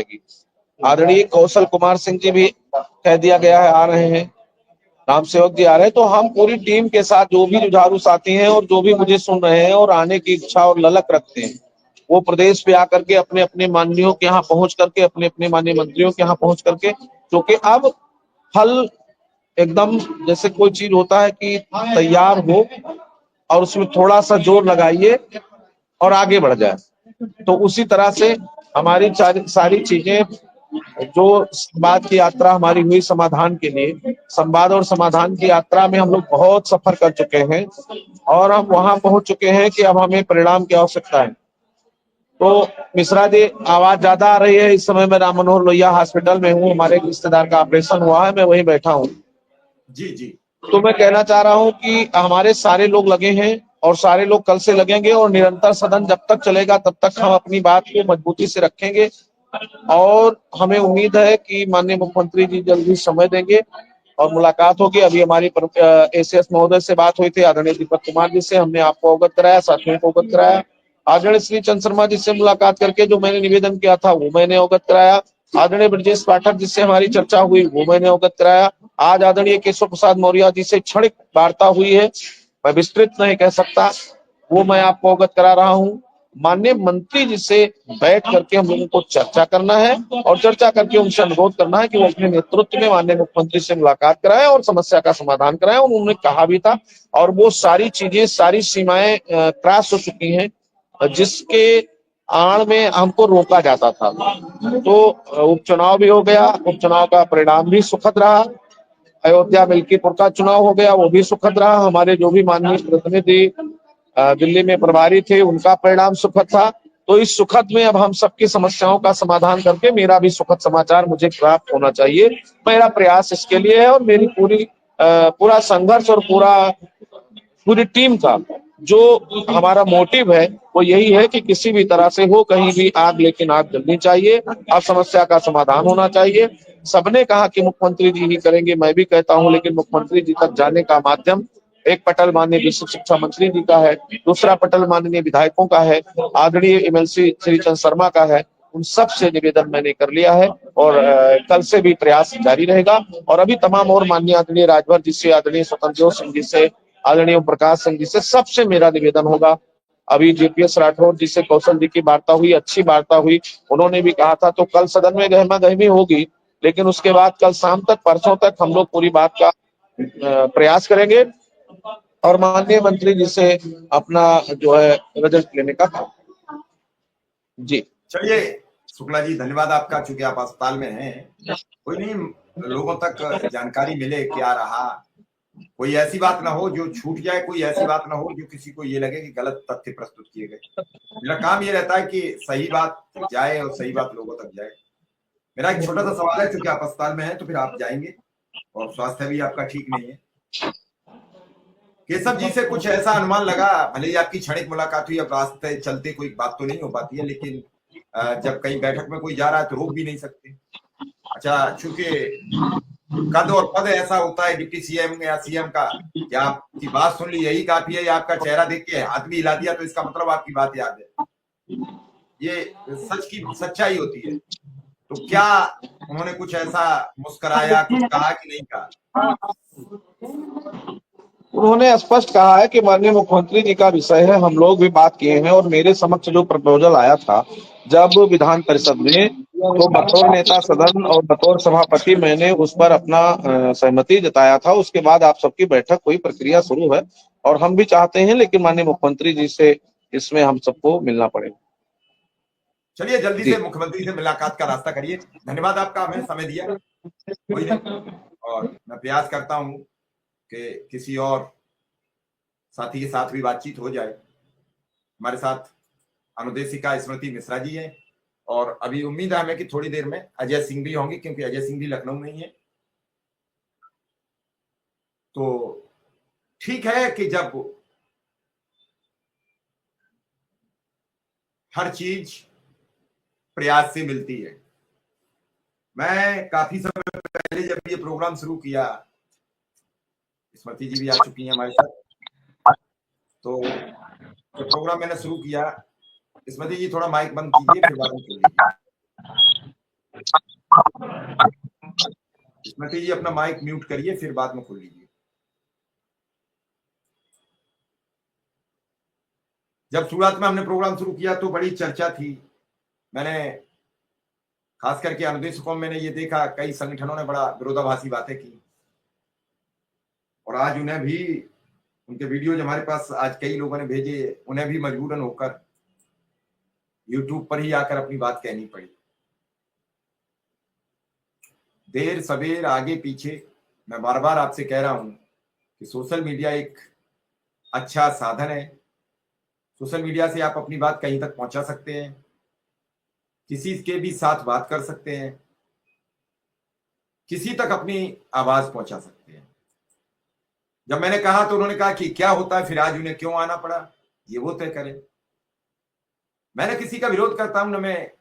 जाएगी। आदरणीय कौशल कुमार सिंह जी भी कह दिया गया है आ रहे हैं, राम सेवक जी आ रहे हैं। तो हम पूरी टीम के साथ जो भी जुझारू साथी हैं और जो भी मुझे सुन रहे हैं और आने की इच्छा और ललक रखते हैं, वो प्रदेश पे आकर के अपने अपने माननीयों के यहाँ पहुंच करके, अपने अपने माननीय मंत्रियों के यहाँ पहुंच करके, क्योंकि अब फल एकदम जैसे कोई चीज होता है कि तैयार हो और उसमें थोड़ा सा जोर लगाइए और आगे बढ़ जाए, तो उसी तरह से हमारी सारी चीजें, जो संवाद की यात्रा हमारी हुई समाधान के लिए, संवाद और समाधान की यात्रा में हम लोग बहुत सफर कर चुके हैं और हम वहां पहुंच चुके हैं कि अब हमें परिणाम की आवश्यकता है। तो मिश्रा जी, आवाज ज्यादा आ रही है। इस समय मैं राम मनोहर लोहिया हॉस्पिटल में हूँ, हमारे एक रिश्तेदार का ऑपरेशन हुआ है, मैं वहीं बैठा हूँ। जी जी। तो मैं कहना चाह रहा हूँ कि हमारे सारे लोग लगे हैं और सारे लोग कल से लगेंगे और निरंतर सदन जब तक चलेगा तब तक हम अपनी बात को मजबूती से रखेंगे और हमें उम्मीद है कि माननीय मुख्यमंत्री जी जल्द ही समय देंगे और मुलाकात होगी। अभी हमारी एसीएस महोदय से बात हुई थी, आदरणीय दीपक कुमार जी से, हमने आपको अवगत कराया, साथियों को अवगत कराया। आदरणीय श्री चंद्र शर्मा जी से मुलाकात करके जो मैंने निवेदन किया था वो मैंने अवगत कराया। आदरणीय ब्रजेश पाठक जिससे हमारी चर्चा हुई वो मैंने अवगत कराया। आज आदरणीय केशव प्रसाद मौर्य जी से क्षणिक वार्ता हुई है, मैं विस्तृत नहीं कह सकता, वो मैं आपको अवगत करा रहा हूँ। माननीय मंत्री जी से बैठ करके हम लोगों को चर्चा करना है और चर्चा करके उनसे अनुरोध करना है कि वो अपने नेतृत्व में माननीय मुख्यमंत्री से मुलाकात कराएं और समस्या का समाधान कराएं। उन्होंने कहा भी था और वो सारी चीजें, सारी सीमाएं क्रॉस हो चुकी हैं जिसके आड़ में हमको रोका जाता था। तो उपचुनाव भी हो गया, उपचुनाव का परिणाम भी सुखद रहा। अयोध्या मिल्कीपुर का चुनाव हो गया, वो भी सुखद रहा। हमारे जो भी माननीय प्रतिनिधि दिल्ली में प्रभारी थे उनका परिणाम सुखद था। तो इस सुखद में अब हम सबकी समस्याओं का समाधान करके मेरा भी सुखद समाचार मुझे प्राप्त होना चाहिए, मेरा प्रयास इसके लिए है। और मेरी पूरा संघर्ष और पूरी टीम का जो हमारा मोटिव है वो यही है कि किसी भी तरह से हो, कहीं भी आग लेकिन आग जलनी चाहिए, अब समस्या का समाधान होना चाहिए। सबने कहा कि मुख्यमंत्री जी ही करेंगे, मैं भी कहता हूं, लेकिन मुख्यमंत्री जी तक जाने का माध्यम एक पटल माननीय विश्व शिक्षा मंत्री जी का है, दूसरा पटल माननीय विधायकों का है, आदरणीय एमएलसी श्री चंद्र शर्मा का है। उन सब से निवेदन मैंने कर लिया है और कल से भी प्रयास जारी रहेगा। और अभी तमाम और माननीय आदरणीय राजभर जी से, आदरणीय स्वतंत्र सिंह जी से, आदरणीय ओम प्रकाश सिंह जी से, सबसे मेरा निवेदन होगा। अभी जेपीएस राठौर जी से कौशल जी की वार्ता हुई, अच्छी वार्ता हुई, उन्होंने भी कहा था। तो कल सदन में गहमा गहमी होगी, लेकिन उसके बाद कल शाम तक, परसों तक हम लोग पूरी बात का प्रयास करेंगे और माननीय मंत्री जी से अपना जो है रिजल्ट लेने का काम। जी चलिए शुक्ला जी, धन्यवाद आपका, चूंकि आप अस्पताल में हैं। कोई नहीं, लोगों तक जानकारी मिले क्या रहा, कोई ऐसी बात ना हो जो छूट जाए, कोई ऐसी बात ना हो जो किसी को ये लगे कि गलत तथ्य प्रस्तुत किए गए। मेरा काम ये रहता है कि सही बात जाए और सही बात लोगों तक जाए। मेरा एक छोटा सा सवाल है, क्योंकि आप अस्पताल में हैं तो फिर आप जाएंगे और स्वास्थ्य भी आपका ठीक नहीं है। केशव जी से कुछ ऐसा अनुमान लगा, भले ही आपकी क्षणिक मुलाकात हुई, अब रास्ते चलते कोई बात तो नहीं हो पाती है, लेकिन जब कहीं बैठक में कोई जा रहा है तो रोक भी नहीं सकते। अच्छा, चूंकि कद और पद ऐसा होता है डिप्टी सीएम या सीएम का, क्या आपकी बात सुन ली यही काफी है, या आपका चेहरा देख के हाथ भी हिला दिया तो इसका मतलब आपकी बात याद है? ये सच की सच्चाई होती है। तो क्या उन्होंने कुछ ऐसा मुस्कुराया, कुछ कहा कि नहीं कहा? उन्होंने स्पष्ट कहा है कि माननीय मुख्यमंत्री जी का विषय है, हम लोग भी बात किए हैं और मेरे समक्ष जो प्रपोजल आया था जब विधान परिषद में, तो बतौर नेता सदन और बतौर सभापति मैंने उस पर अपना सहमति जताया था। उसके बाद आप सबकी बैठक हुई, प्रक्रिया शुरू है और हम भी चाहते हैं, लेकिन माननीय मुख्यमंत्री जी से इसमें हम सबको मिलना पड़ेगा। चलिए जल्दी से मुख्यमंत्री से मुलाकात का रास्ता करिए। धन्यवाद आपका, हमें समय दिया। कोई नहीं, और मैं प्रयास करता हूं कि किसी और साथी के साथ भी बातचीत हो जाए। हमारे साथ अनुदेशिका स्मृति मिश्रा जी हैं और अभी उम्मीद है हमें कि थोड़ी देर में अजय सिंह भी होंगे, क्योंकि अजय सिंह भी लखनऊ में ही है। तो ठीक है कि जब हर चीज प्रयास से मिलती है। मैं काफी समय पहले जब ये प्रोग्राम शुरू किया, स्मृति जी भी आ चुकी हैं हमारे साथ, तो जब प्रोग्राम मैंने शुरू किया, स्मृति जी थोड़ा माइक बंद कीजिए, फिर बाद में खोलिए। मती जी अपना माइक म्यूट करिए, फिर बाद में खोल लीजिए। जब शुरुआत में हमने प्रोग्राम शुरू किया तो बड़ी चर्चा थी। मैंने खास करके अनुदेशकों में ये देखा, कई संगठनों ने बड़ा विरोधाभासी बातें की, और आज उन्हें भी उनके वीडियो जो हमारे पास आज कई लोगों ने भेजे, उन्हें भी मजबूरन होकर यूट्यूब पर ही आकर अपनी बात कहनी पड़ी। देर सवेर आगे पीछे मैं बार बार आपसे कह रहा हूं कि सोशल मीडिया एक अच्छा साधन है। सोशल मीडिया से आप अपनी बात कहीं तक पहुंचा सकते हैं, किसी के भी साथ बात कर सकते हैं, किसी तक अपनी आवाज पहुंचा सकते हैं। जब मैंने कहा तो उन्होंने कहा कि क्या होता है फिर आज उन्हें क्यों आना पड़ा, ये वो तय करें। मैंने किसी का विरोध करता हूं, न मैं